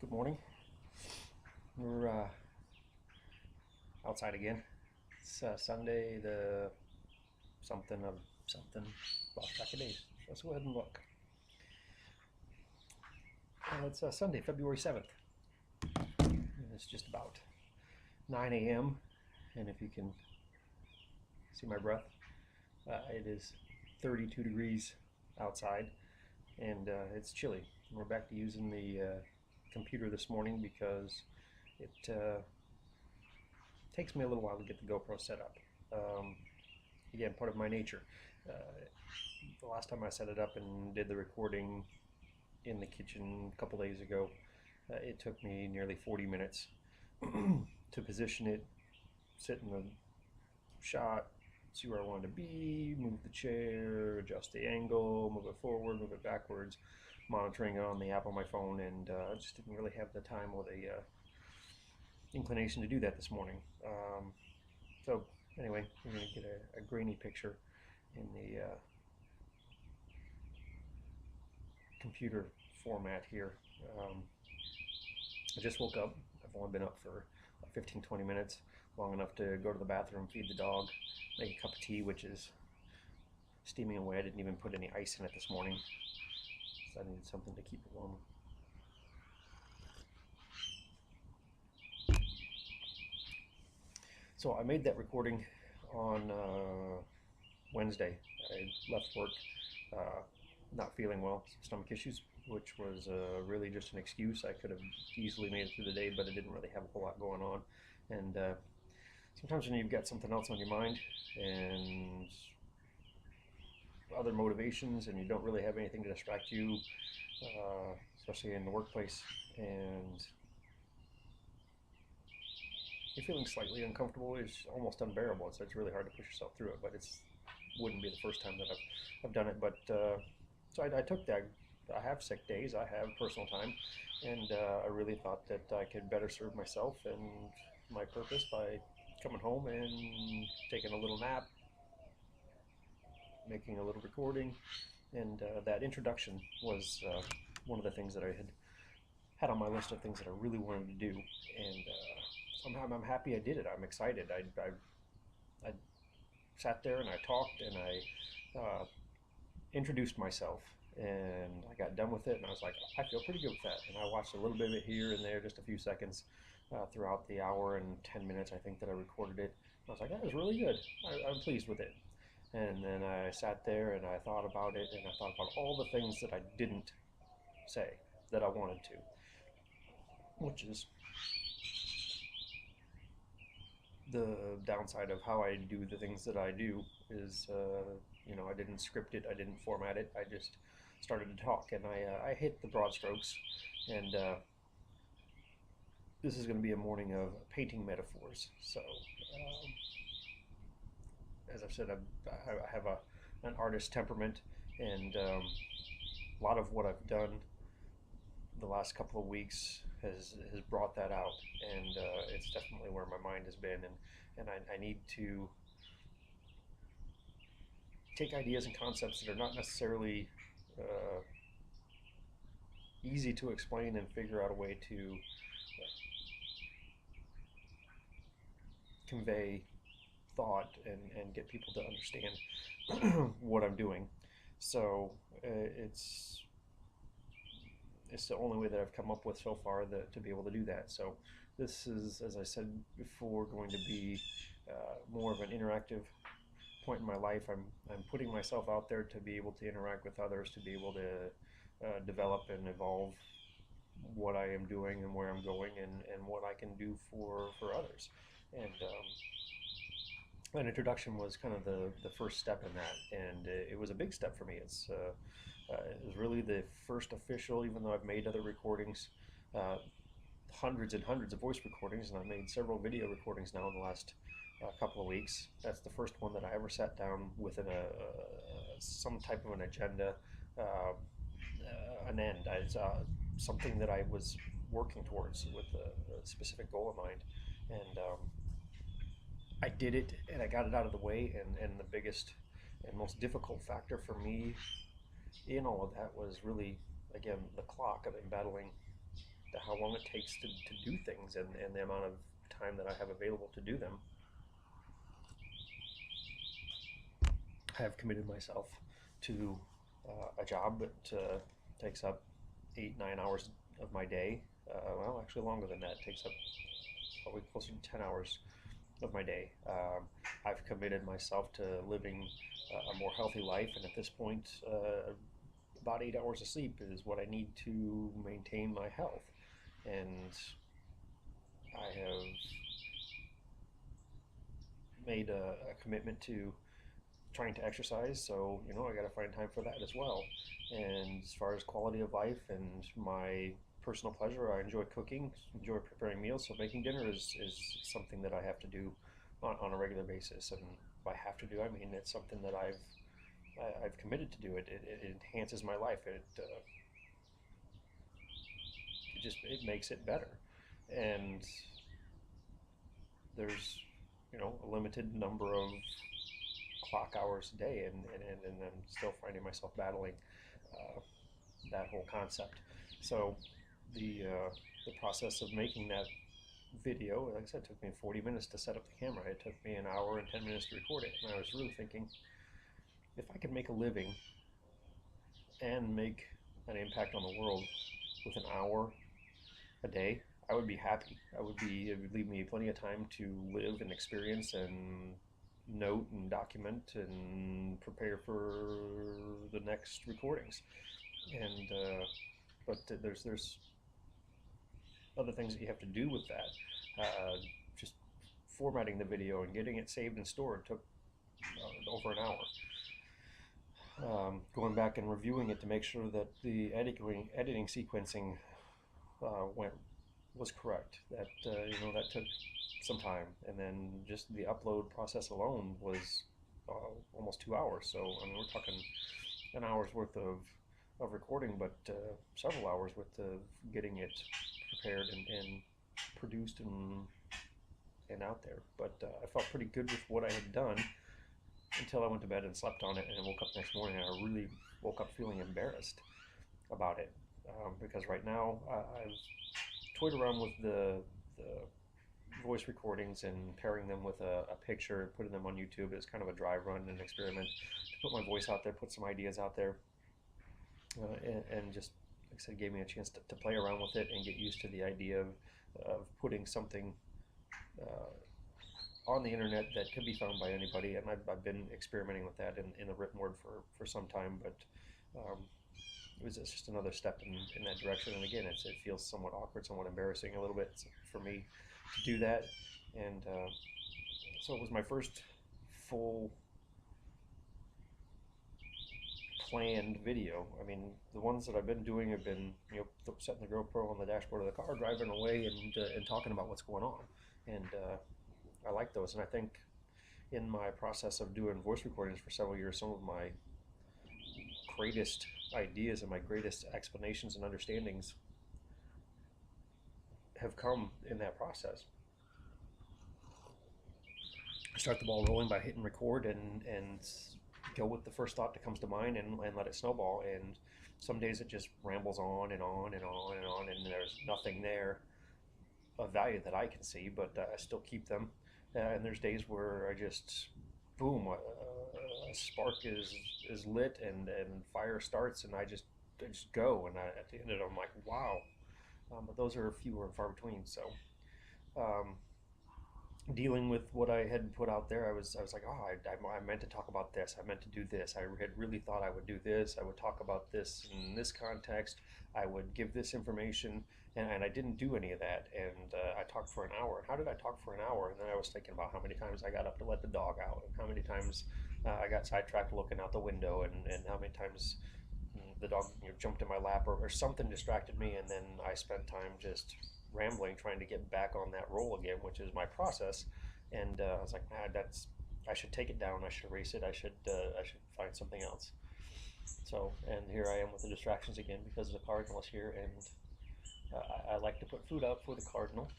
Good morning. We're outside again. It's Sunday, the something of something. Lost track of days. Let's go ahead and look. It's Sunday, February 7th. It's just about 9 a.m. And if you can see my breath, it is 32 degrees outside and it's chilly. We're back to using the computer this morning because it takes me a little while to get the GoPro set up. Again, part of my nature. The last time I set it up and did the recording in the kitchen a couple days ago, it took me nearly 40 minutes to position it, sit in the shot, see where I wanted to be, move the chair, adjust the angle, move it forward, move it backwards, monitoring it on the app on my phone, and I just didn't really have the time or the inclination to do that this morning. So anyway, we're going to get a grainy picture in the computer format here. I just woke up. I've only been up for 15-20 minutes, long enough to go to the bathroom, feed the dog, make a cup of tea, which is steaming away. I didn't even put any ice in it this morning, so I needed something to keep it warm. So I made that recording on Wednesday. I left work not feeling well, stomach issues, which was really just an excuse. I could have easily made it through the day, but I didn't really have a whole lot going on. And sometimes when you've got something else on your mind and other motivations and you don't really have anything to distract you, especially in the workplace, and you're feeling slightly uncomfortable, it's almost unbearable. It's really hard to push yourself through it, but it's wouldn't be the first time that I've done it. But so I took that. I have sick days, I have personal time, and I really thought that I could better serve myself and my purpose by coming home and taking a little nap, making a little recording, and that introduction was one of the things that I had on my list of things that I really wanted to do, and somehow I'm happy I did it. I'm excited. I sat there and I talked and I introduced myself, and I got done with it, and I was like, I feel pretty good with that. And I watched a little bit of it here and there, just a few seconds throughout the hour and 10 minutes I think that I recorded it. I was like, that was really good. I'm pleased with it. And then I sat there and I thought about it, and I thought about all the things that I didn't say that I wanted to, which is the downside of how I do the things that I do. Is I didn't script it, I didn't format it, I just started to talk, and I hit the broad strokes. And this is going to be a morning of painting metaphors. So as I've said, I have an artist temperament, and a lot of what I've done the last couple of weeks has brought that out, and it's definitely where my mind has been, and I need to take ideas and concepts that are not necessarily easy to explain and figure out a way to convey thought and get people to understand what I'm doing. So it's the only way that I've come up with so far to be able to do that. So this is, as I said before, going to be more of an interactive point in my life. I'm putting myself out there to be able to interact with others, to be able to develop and evolve what I am doing and where I'm going, and what I can do for others. And that introduction was kind of the first step in that, and it was a big step for me. It was really the first official, even though I've made other recordings, hundreds and hundreds of voice recordings, and I've made several video recordings now in the last couple of weeks. That's the first one that I ever sat down with some type of an agenda, an end. It's something that I was working towards with a specific goal in mind, and I did it, and I got it out of the way. And the biggest and most difficult factor for me in all of that was really, again, the clock. I've been battling how long it takes to do things, and the amount of time that I have available to do them. I have committed myself to a job that takes up 8, 9 hours of my day. Well, actually longer than that. It takes up probably closer to 10 hours of my day. I've committed myself to living a more healthy life, and at this point, about 8 hours of sleep is what I need to maintain my health. And I have made a commitment to trying to exercise, so I got to find time for that as well. And as far as quality of life and my personal pleasure, I enjoy cooking, enjoy preparing meals. So making dinner is something that I have to do on a regular basis. And by have to do, I mean it's something that I've committed to do. It enhances my life. It makes it better. And there's a limited number of clock hours a day, and I'm still finding myself battling that whole concept. So the process of making that video, like I said, took me 40 minutes to set up the camera. It took me an hour and 10 minutes to record it, and I was really thinking, if I could make a living and make an impact on the world with an hour a day, I would be happy. It would leave me plenty of time to live and experience and note and document and prepare for the next recordings. And but there's other things that you have to do with that. Just formatting the video and getting it saved and stored took over an hour. Going back and reviewing it to make sure that the editing sequencing was correct. That that took some time, and then just the upload process alone was almost 2 hours. So I mean, we're talking an hour's worth of recording, but several hours worth of getting it prepared and produced and out there. But I felt pretty good with what I had done until I went to bed and slept on it, and I woke up next morning and I really woke up feeling embarrassed about it, because right now I've toyed around with the voice recordings and pairing them with a picture, putting them on YouTube as kind of a dry run and experiment to put my voice out there, put some ideas out there, and just, like I said, gave me a chance to play around with it and get used to the idea of putting something on the internet that could be found by anybody. And I've been experimenting with that in the written word for some time, but it's just another step in that direction. And again, it feels somewhat awkward, somewhat embarrassing a little bit for me to do that. And so it was my first full planned video. I mean, the ones that I've been doing have been, setting the GoPro on the dashboard of the car, driving away, and talking about what's going on. And I like those. And I think in my process of doing voice recordings for several years, some of my greatest ideas and my greatest explanations and understandings have come in that process. I start the ball rolling by hitting record and go with the first thought that comes to mind and let it snowball. And some days it just rambles on and on and on and on, and there's nothing there of value that I can see, but I still keep them. And there's days where I just, boom, a spark is lit and fire starts, and I just go. And at the end of it, I'm like, wow. But those are fewer and far between. So dealing with what I had put out there, I was like, oh, I meant to talk about this. I meant to do this. I had really thought I would do this. I would talk about this in this context. I would give this information, and I didn't do any of that. And I talked for an hour. And how did I talk for an hour? And then I was thinking about how many times I got up to let the dog out, and how many times I got sidetracked looking out the window, and how many times the dog jumped in my lap, or something distracted me, and then I spent time just rambling, trying to get back on that roll again, which is my process. And I was like, I should take it down. I should erase it. I should find something else. So, and here I am with the distractions again because the cardinal is here, and I like to put food out for the cardinal,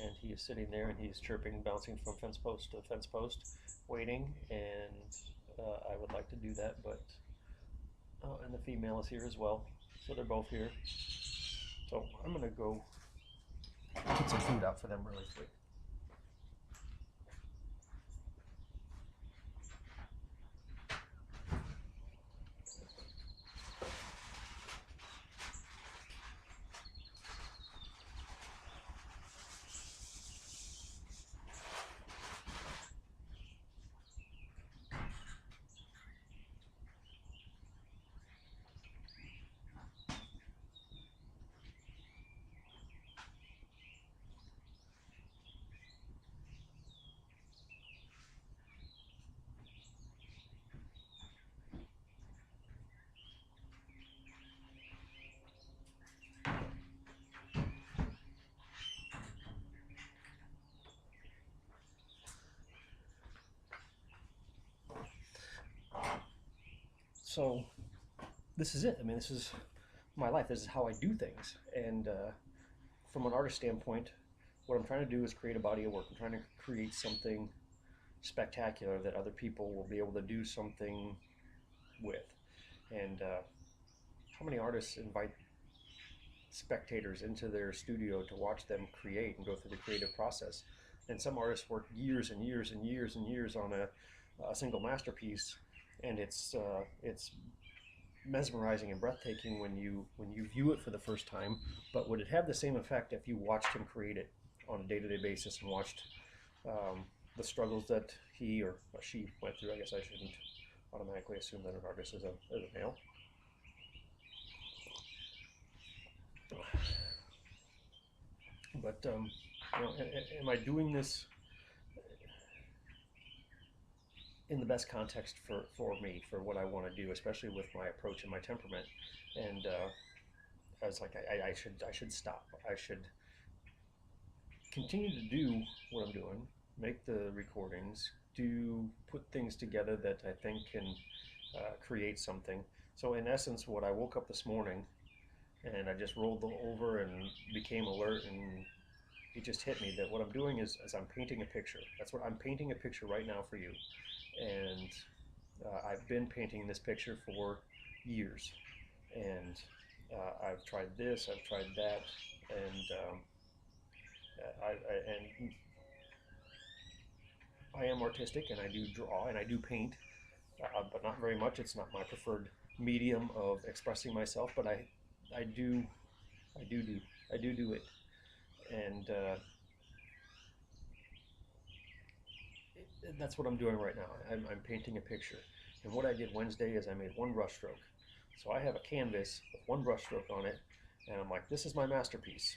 and he is sitting there and he's chirping, bouncing from fence post to fence post, waiting. And I would like to do that, but and the female is here as well, so they're both here. So I'm gonna go some food out for them really quick. So this is it. I mean, this is my life. This is how I do things. And from an artist standpoint, what I'm trying to do is create a body of work. I'm trying to create something spectacular that other people will be able to do something with. And how many artists invite spectators into their studio to watch them create and go through the creative process? And some artists work years and years and years and years on a single masterpiece, and it's mesmerizing and breathtaking when you view it for the first time. But would it have the same effect if you watched him create it on a day-to-day basis and watched the struggles that he or she went through? I guess I shouldn't automatically assume that an artist is a male. But am I doing this in the best context for me, for what I want to do, especially with my approach and my temperament? And I was like, I should stop. I should continue to do what I'm doing, make the recordings, put things together that I think can create something. So in essence, what I woke up this morning and I just rolled over and became alert, and it just hit me that what I'm doing is I'm painting a picture. That's what I'm painting, a picture right now for you. And I've been painting this picture for years, and I've tried this, I've tried that, and I am artistic, and I do draw, and I do paint, but not very much. It's not my preferred medium of expressing myself, but I do do it, and that's what I'm doing right now. I'm painting a picture, and what I did Wednesday is I made one brush stroke. So I have a canvas with one brush stroke on it, and I'm like, this is my masterpiece,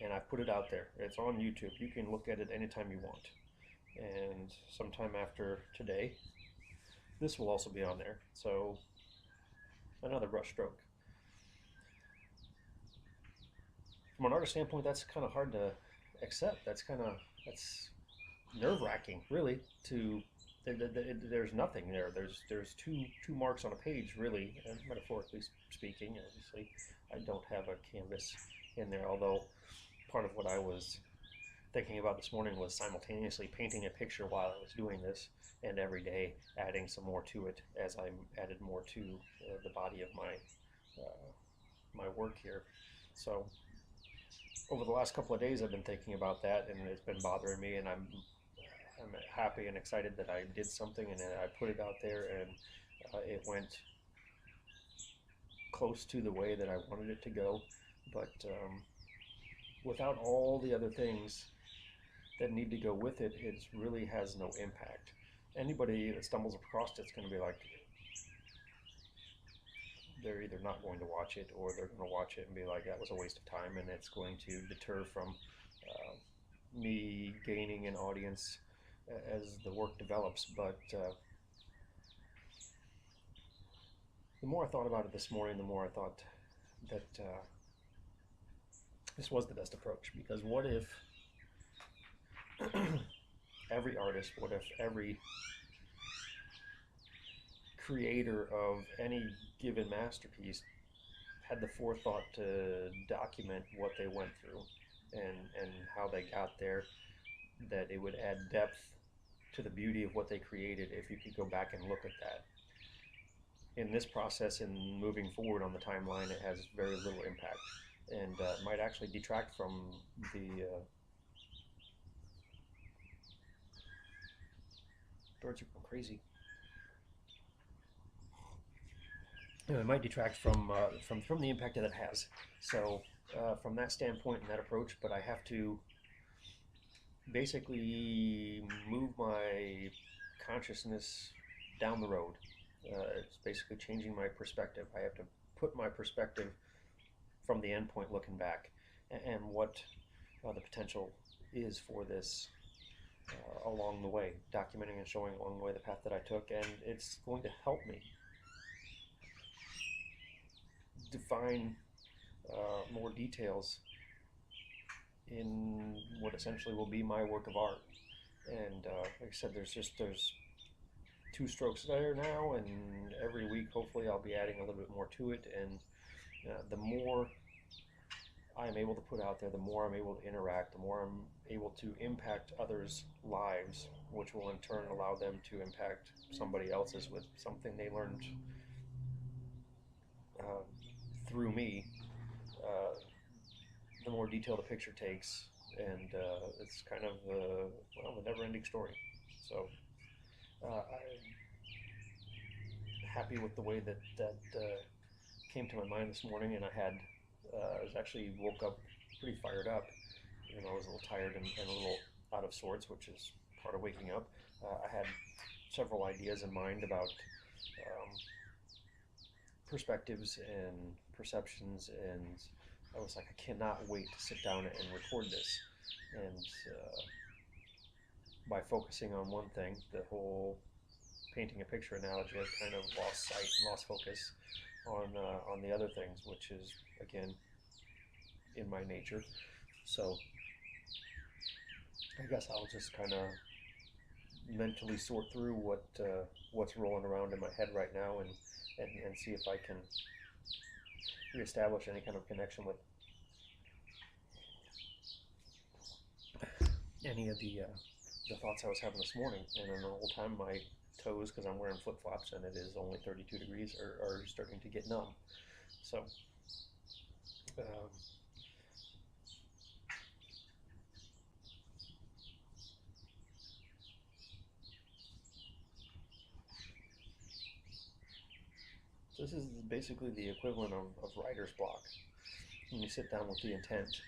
and I put it out there. It's on YouTube. You can look at it anytime you want, and sometime after today, this will also be on there. So another brush stroke. From an artist standpoint, that's kind of hard to accept. That's nerve-wracking, really. There's nothing there. There's two marks on a page, really, and metaphorically speaking. Obviously, I don't have a canvas in there. Although part of what I was thinking about this morning was simultaneously painting a picture while I was doing this, and every day adding some more to it as I added more to the body of my work here. So over the last couple of days, I've been thinking about that, and it's been bothering me, and I'm happy and excited that I did something, and I put it out there, and it went close to the way that I wanted it to go, but without all the other things that need to go with it, it really has no impact. Anybody that stumbles across it's going to be like, they're either not going to watch it, or they're going to watch it and be like, that was a waste of time, and it's going to deter from me gaining an audience as the work develops. But the more I thought about it this morning, the more I thought that this was the best approach. Because what if every artist, what if every creator of any given masterpiece had the forethought to document what they went through and how they got there, that it would add depth to the beauty of what they created if you could go back and look at that. In this process, in moving forward on the timeline, it has very little impact, and might actually detract from Birds are going crazy. It might detract from the impact that it has. So from that standpoint and that approach, but I have to basically move my consciousness down the road. It's basically changing my perspective. I have to put my perspective from the end point looking back, and what the potential is for this along the way, documenting and showing along the way the path that I took, and it's going to help me define more details in what essentially will be my work of art. And like I said, there's 2 strokes there now, and every week hopefully I'll be adding a little bit more to it. And the more I'm able to put out there, the more I'm able to interact, the more I'm able to impact others' lives, which will in turn allow them to impact somebody else's with something they learned through me. The more detail the picture takes, and it's kind of the never-ending story. So I'm happy with the way that came to my mind this morning, and I was actually woke up pretty fired up. Even though I was a little tired and a little out of sorts, which is part of waking up. I had several ideas in mind about perspectives and perceptions, and I was like, I cannot wait to sit down and record this. And by focusing on one thing, the whole painting a picture analogy, I've kind of lost sight and lost focus on the other things, which is again in my nature. So I guess I'll just kind of mentally sort through what's rolling around in my head right now, and see if I can reestablish any kind of connection with any of the thoughts I was having this morning. And in the whole time, my toes, because I'm wearing flip-flops and it is only 32 degrees, are starting to get numb. So this is basically the equivalent of writer's block. When you sit down with the intent,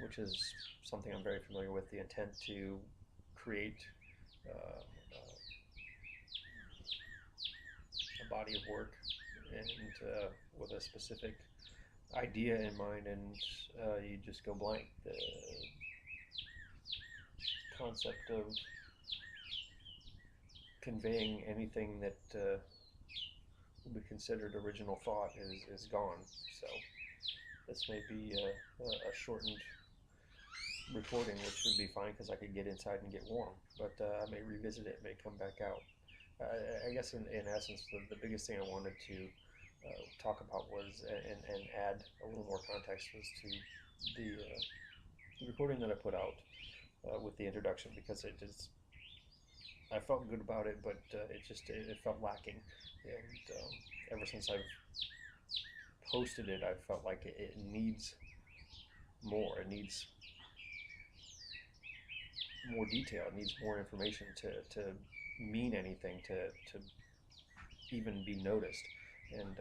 which is something I'm very familiar with, the intent to create a body of work, and with a specific idea in mind, and you just go blank. The concept of conveying anything that will be considered original thought is gone. So this may be a shortened recording, which would be fine because I could get inside and get warm, but I may revisit it, may come back out. I guess in essence, the biggest thing I wanted to talk about was, and add a little more context, was to the recording that I put out with the introduction, because I felt good about it, but it felt lacking. And ever since I've posted it, I felt like it needs more. It needs more detail. It needs more information to mean anything, to even be noticed. And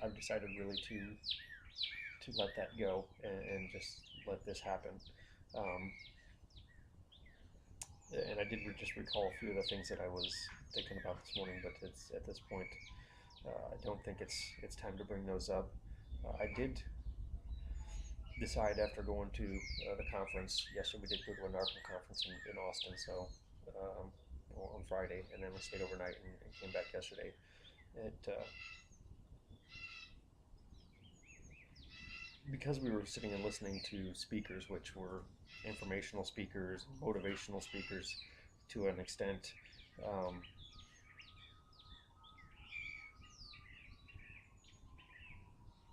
I've decided really to let that go, and just let this happen. And I did just recall a few of the things that I was thinking about this morning, but it's at this point, I don't think it's time to bring those up. I did decide, after going to the conference yesterday, we did go to a NARPM conference in Austin, so on Friday, and then we stayed overnight and came back yesterday. Because we were sitting and listening to speakers, which were informational speakers, motivational speakers to an extent,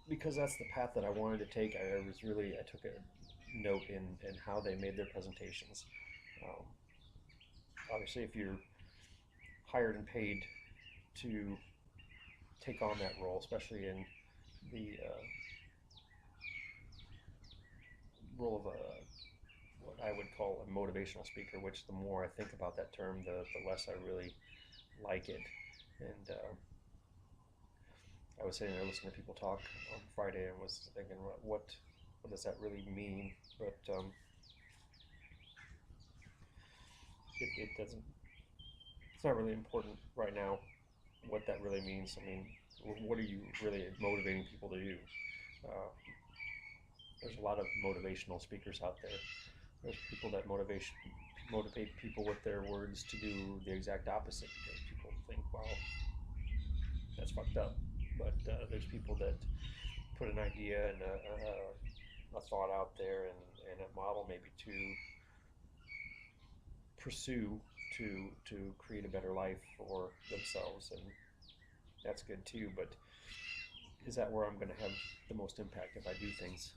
because that's the path that I wanted to take. I took a note in how they made their presentations. Obviously, if you're hired and paid to take on that role, especially in the role of I would call a motivational speaker, which the more I think about that term, the less I really like it. And I was sitting there listening to people talk on Friday and was thinking, what does that really mean? But it doesn't. It's not really important right now what that really means. I mean, what are you really motivating people to do? Uh, there's a lot of motivational speakers out there. There's people that motivate people with their words to do the exact opposite because people think, well, that's fucked up. But there's people that put an idea and a thought out there and a model maybe to pursue to create a better life for themselves, and that's good too. But is that where I'm going to have the most impact if I do things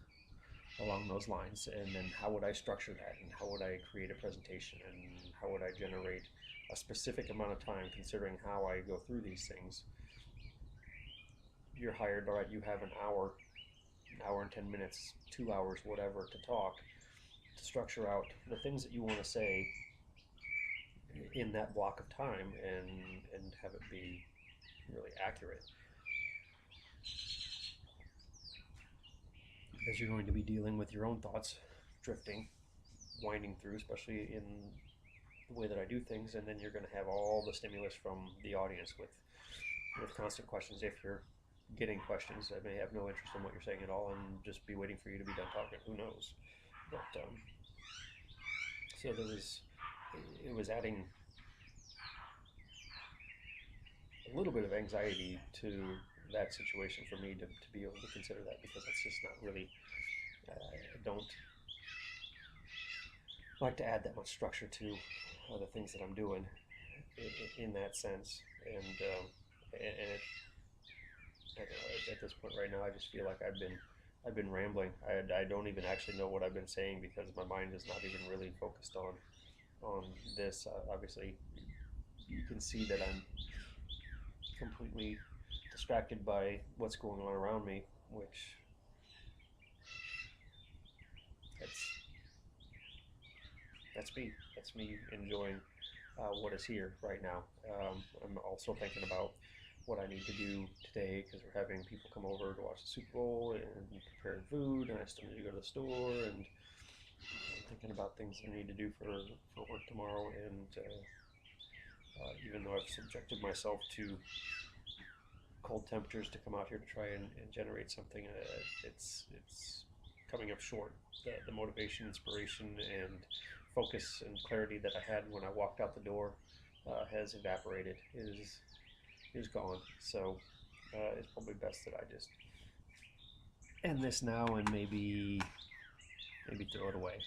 along those lines? And then how would I structure that, and how would I create a presentation, and how would I generate a specific amount of time, considering how I go through these things? You're hired, all right, you have an hour and 10 minutes, 2 hours, whatever, to talk, to structure out the things that you want to say in that block of time, and have it be really accurate, because you're going to be dealing with your own thoughts drifting, winding through, especially in the way that I do things, and then you're going to have all the stimulus from the audience with constant questions. If you're getting questions that may have no interest in what you're saying at all and just be waiting for you to be done talking, who knows? But so it was adding a little bit of anxiety to that situation for me to be able to consider that, because that's just not really, I don't like to add that much structure to the things that I'm doing in that sense. And at this point right now, I just feel like I've been rambling. I don't even actually know what I've been saying, because my mind is not even really focused on this. Obviously, you can see that I'm completely distracted by what's going on around me, which that's that's me. That's me enjoying what is here right now. I'm also thinking about what I need to do today, because we're having people come over to watch the Super Bowl and preparing food, and I still need to go to the store, and I'm thinking about things I need to do for work tomorrow. And even though I've subjected myself to cold temperatures to come out here to try and generate something, it's coming up short. The motivation, inspiration, and focus and clarity that I had when I walked out the door has evaporated. Is gone. So it's probably best that I just end this now and maybe throw it away.